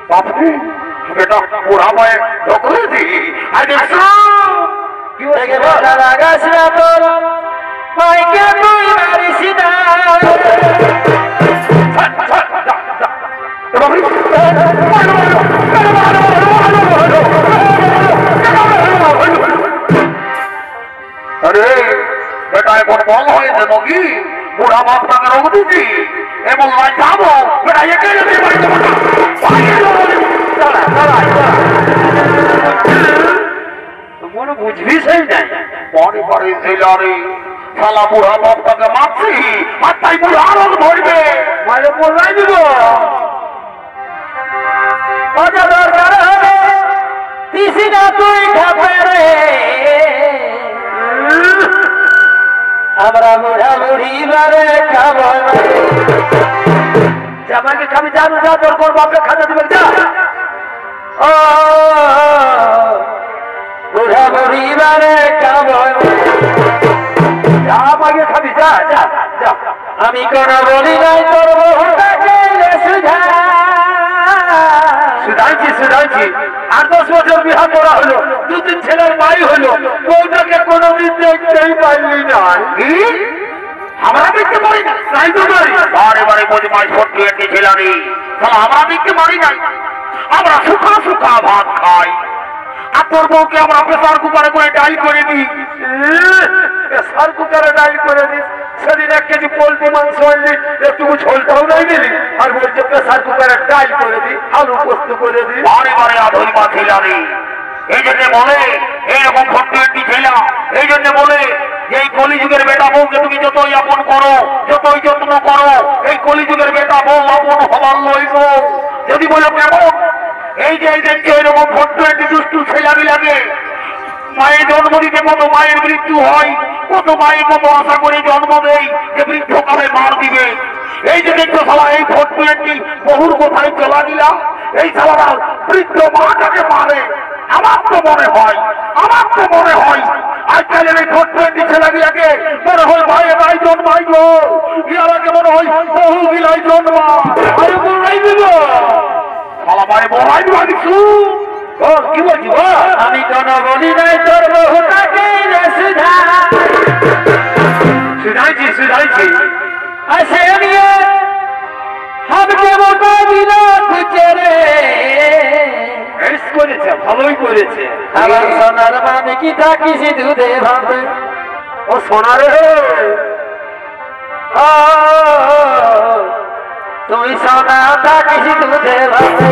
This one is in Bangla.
बापू बेटा बुढ़ा मैं ढोकले दी अरे क्यों के बोला लगा सिरा तोर मैं क्या कोई मारी सीधा अरे बेटा एक और बोल है जनोगी बुढ़ा बाप का रोग दीदी ए बोल भाई जाओ बेटा ये क्या नहीं भाई चला चला तो बोलो बुझ भी सही नहीं पानी पानी दिलारी साला बुढ़ा बाप का मारती हत्ता बुढ़ा रोग धरबे मारे बोल रहा दिबो आजा दरकार है तीसी ना तुई खापे रे हमरा बुढ़ा बुढ़ी बारे खाबो जामा के खाबी जानो जा तोर कोर बाप के खाना दिबे जा ओ बुढ़ा बुढ़ी बारे खाबो जामा के खाबी जा जा जा আমি কোন বলি নাই তোর বহুটা কেলে সুধাইছি আর 10 বছর বিয়া করা হলো দুদিন ছেলের মাই হলো বউটাকে কোনোদিন দেখতেই পাইলি না আমরা দেখতে পারি না তাই তো পারি বারে বারে বদমাই ছোট একটি ছেলারি তাহলে আমরা দেখতে পারি না আমরা সুখা সুখা ভাত খাই আর তোর বউকে আমরা প্রেসার কুকারে করে ডাল করে দিই প্রেসার কুকারে ডাল করে দিই সেদিন 1 কেজি পোলট্রি মাংস আনলি একটুকু ঝোলটাও নাই দিলি আর বলছে প্রেসার কুকারে ডাল করে দিই আলু পোস্ত করে দিই বারে বারে আধুই মা ছেলারি এই জন্য বলে এইরকম ছোট্ট একটি ছেলা এই জন্য বলে এই কলিযুগের বেটা বউকে তুমি যতই আপন করো যতই যত্ন করো এই কলিযুগের বেটা বউ আপন হবার লইব যদি বলো কেমন এই যে দেখছো এরকম ছোট্ট একটি দুষ্টু ছেলাবি লাগে মায়ের জন্ম দিতে কত মায়ের মৃত্যু হয় কত মায়ের কত আশা করে জন্ম দেয় যে বৃদ্ধকালে মার দিবে এই যে দেখছো সালা এই ছোট্ট একটি বহুর কোথায় চলা দিলাম এই সালারা বৃদ্ধ মাটাকে মারে আমার তো মনে হয় আজকালের এই ছোট্ট একটি ছেলেগুলাকে মনে হয় ভাইয়ে ভাই জন্মাই গো ইয়ারাকে মনে হয় বহু গিলাই জন্মা আরে বলাই দিব সালা ভাই বলাই দিব কিছু ও কি বলছি আমি কোন বলি নাই তোর বহুটাকে সুধাইছি আসে নিয়ে হামকে মোটা দিলা খুঁজে রে করেছে ভালোই করেছে আমার সোনার মানে কি থাকিস দুধে ভাবে ও সোনারে তুই সোনা থাকিস দুধে ভাবে